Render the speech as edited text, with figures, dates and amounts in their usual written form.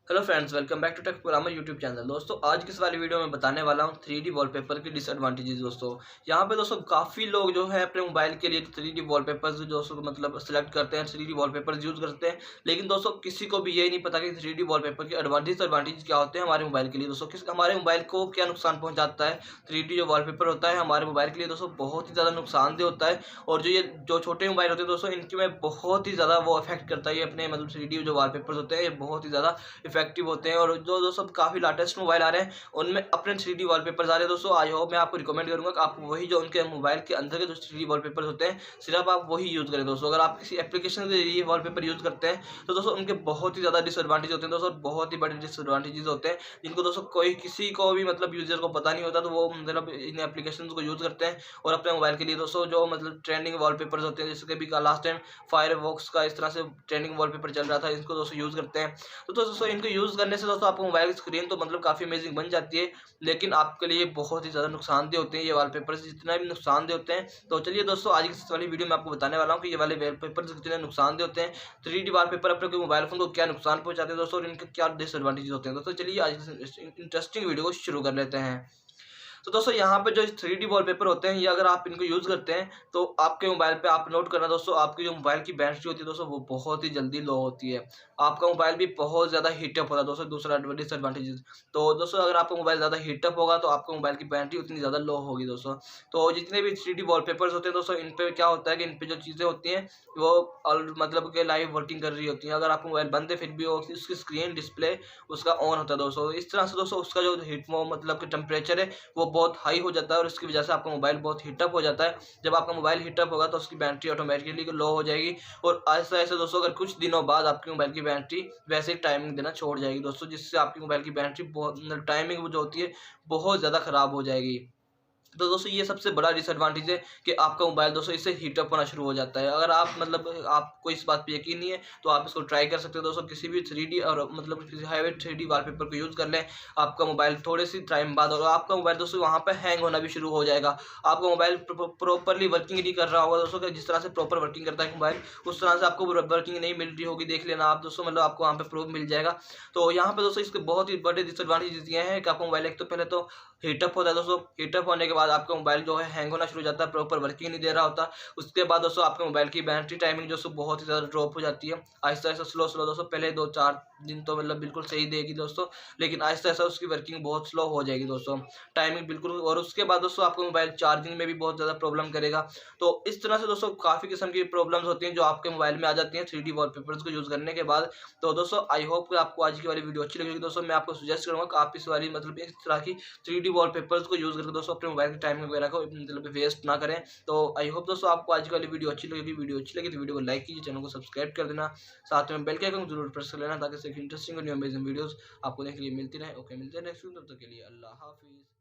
Hello friends, welcome back to tech programmer YouTube channel. दोस्तों, आज की इस वाली वीडियो में बताने वाला हूँ 3D वॉलपेपर की डिसएडवांटेजेस। दोस्तों, यहाँ पे दोस्तों काफ़ी लोग जो है अपने मोबाइल के लिए 3D वॉलपेपर्स दोस्तों मतलब सेलेक्ट करते हैं, 3D वॉलपेपर्स यूज़ करते हैं। लेकिन दोस्तों किसी को भी ये नहीं पता कि 3D वॉलपेपर के एडवांटेज क्या होते हैं हमारे मोबाइल के लिए। दोस्तों हमारे मोबाइल को क्या नुकसान पहुँचाता है 3D जो वॉलपेपर होता है हमारे मोबाइल के लिए दोस्तों बहुत ही ज़्यादा नुकसानदेह होता है। और जो छोटे मोबाइल होते हैं दोस्तों, इनके में बहुत ही ज़्यादा वो अफेक्ट करता है। ये अपने मतलब 3D जो वॉलपेपर्स होते हैं ये बहुत ही ज़्यादा इफेक्टिव होते हैं। और जो दोस्तों काफ़ी लेटेस्ट मोबाइल आ रहे हैं उनमें अपने 3D वॉलपेपर्स आ रहे हैं। दोस्तों आई होप मैं आपको रिकमेंड करूँगा कि आप वही जो उनके मोबाइल के अंदर के जो 3D वॉलपेपर्स होते हैं सिर्फ आप वही यूज़ करें। दोस्तों अगर आप किसी एप्लीकेशन के जरिए वॉलपेपर यूज़ करते हैं तो दोस्तों उनके बहुत ही ज़्यादा डिसएडवांटेज होते हैं। दोस्तों बहुत ही बड़े डिसएडवांटेजेस होते हैं जिनको दोस्तों कोई किसी को भी मतलब यूजर को पता नहीं होता, तो वो मतलब इन एप्लीकेशन को यूज़ करते हैं और अपने मोबाइल के लिए दोस्तों जो मतलब ट्रेंडिंग वॉलपेपर्स होते हैं, जैसे कि लास्ट टाइम फायरवॉक्स का इस तरह से ट्रेंडिंग वॉलपेपर चल रहा था, इसको दोस्तों यूज़ करते हैं। तो दोस्तों इनको यूज़ करने से दोस्तों आपको मोबाइल की स्क्रीन तो मतलब काफ़ी अमेजिंग बन जाती है, लेकिन आपके लिए बहुत ही ज़्यादा नुकसानदेह होते हैं ये वॉलपेपर्स, जितना भी नुकसानदेह होते हैं। तो चलिए दोस्तों, आज की इस वाली वीडियो में आपको बताने वाला हूँ कि ये वाले वॉलपेपर्स कितने नुकसानदेह होते हैं, 3D वॉलपेपर अपने कोई मोबाइल फोन को क्या नुकसान पहुंचाते हैं दोस्तों, और इनके क्या डिसएडवांटेजेस होते हैं। दोस्तों चलिए आज इस इंटरेस्टिंग वीडियो को शुरू कर लेते हैं। तो दोस्तों यहाँ पे जो 3D वॉलपेपर होते हैं ये अगर आप इनको यूज़ करते हैं तो आपके मोबाइल पे आप नोट करना दोस्तों, आपकी जो मोबाइल की बैटरी होती है दोस्तों वो बहुत ही जल्दी लो होती है। आपका मोबाइल भी बहुत ज़्यादा हीटअप होता है दोस्तों, दूसरा डिसएडवांटेज। तो दोस्तों अगर आपका मोबाइल ज़्यादा हीटअप होगा तो आपका मोबाइल की बैटरी उतनी ज़्यादा लो होगी दोस्तों। तो जितने भी 3D वॉलपेपर्स होते हैं दोस्तों, इन पे क्या होता है कि इन पे जो चीज़ें होती हैं वो मतलब कि लाइव वर्किंग कर रही होती हैं। अगर आपका मोबाइल बंद है फिर भी वो उसकी स्क्रीन डिस्प्ले उसका ऑन होता है दोस्तों। इस तरह से दोस्तों उसका जो हीट मतलब कि टेम्परेचर है वो बहुत हाई हो जाता है और इसकी वजह से आपका मोबाइल बहुत हीटअप हो जाता है। जब आपका मोबाइल हीटअप होगा तो उसकी बैटरी ऑटोमेटिकली लो हो जाएगी और ऐसा ऐसे दोस्तों अगर कुछ दिनों बाद आपके मोबाइल की बैटरी वैसे ही टाइमिंग देना छोड़ जाएगी दोस्तों, जिससे आपकी मोबाइल की बैटरी बहुत टाइमिंग जो होती है बहुत ज़्यादा ख़राब हो जाएगी। तो दोस्तों ये सबसे बड़ा डिसएडवांटेज है कि आपका मोबाइल दोस्तों इससे हीटअप होना शुरू हो जाता है। अगर आप मतलब आपको इस बात पे यकीन नहीं है तो आप इसको ट्राई कर सकते हो दोस्तों, किसी भी 3D और मतलब किसी हाईवे 3D वॉलपेपर को यूज़ कर लें। आपका मोबाइल थोड़े सी टाइम बाद और आपका मोबाइल दोस्तों वहाँ पे हैंग होना भी शुरू हो जाएगा। आपका मोबाइल प्रॉपरली वर्किंग नहीं कर रहा होगा दोस्तों, कि जिस तरह से प्रॉपर वर्किंग करता है मोबाइल उस तरह से आपको वर्किंग नहीं मिल रही होगी, देख लेना आप दोस्तों, मतलब आपको वहाँ पे प्रूफ मिल जाएगा। तो यहाँ पे दोस्तों इसके बहुत ही बड़े डिसएडवांटेजेस ये हैं कि आपका मोबाइल एक तो पहले तो हीटअप होता है दोस्तों, हीटअप होने के बाद आपका मोबाइल जो है हैंग होना शुरू हो जाता है, प्रॉपर वर्किंग नहीं दे रहा होता। उसके बाद दोस्तों आपके मोबाइल की बैटरी टाइमिंग जो बहुत ही ज़्यादा ड्रॉप हो जाती है, आहिस्ता-आहिस्ता स्लो दोस्तों। पहले 2-4 दिन तो मतलब बिल्कुल सही देगी दोस्तों, लेकिन आहिस्ता-आहिस्ता उसकी वर्किंग बहुत स्लो हो जाएगी दोस्तों, टाइमिंग बिल्कुल। और उसके बाद दोस्तों आपका मोबाइल चार्जिंग में भी बहुत ज़्यादा प्रॉब्लम करेगा। तो इस तरह से दोस्तों काफ़ी किस्म की प्रॉब्लम्स होती हैं जो आपके मोबाइल में आ जाती हैं 3D वॉलपेपर्स को यूज़ करने के बाद। तो दोस्तों आई होप कि आपको आज की वाली वीडियो अच्छी लगेगी। दोस्तों मैं आपको सजेस्ट करूँगा कि आप इस वाली मतलब इस तरह की 3D वॉलपेपर्स को यूज़ करके दोस्तों अपने मोबाइल की टाइमिंग वगैरह को मतलब वेस्ट ना करें। तो आई होप दोस्तों आपको आज की वाली वीडियो अच्छी लगेगी। वीडियो अच्छी लगी तो वीडियो को लाइक कीजिए, चैनल को सब्सक्राइब कर देना, साथ में बेल के आइकन जरूर प्रेस कर लेना ताकि इंटरेस्टिंग और न्यू अमेजिंग वीडियोस आपको देखने के लिए मिलती रहे। ओके, मिलते हैं नेक्स्ट वीडियो, तब तक के लिए अल्लाह हाफिज़।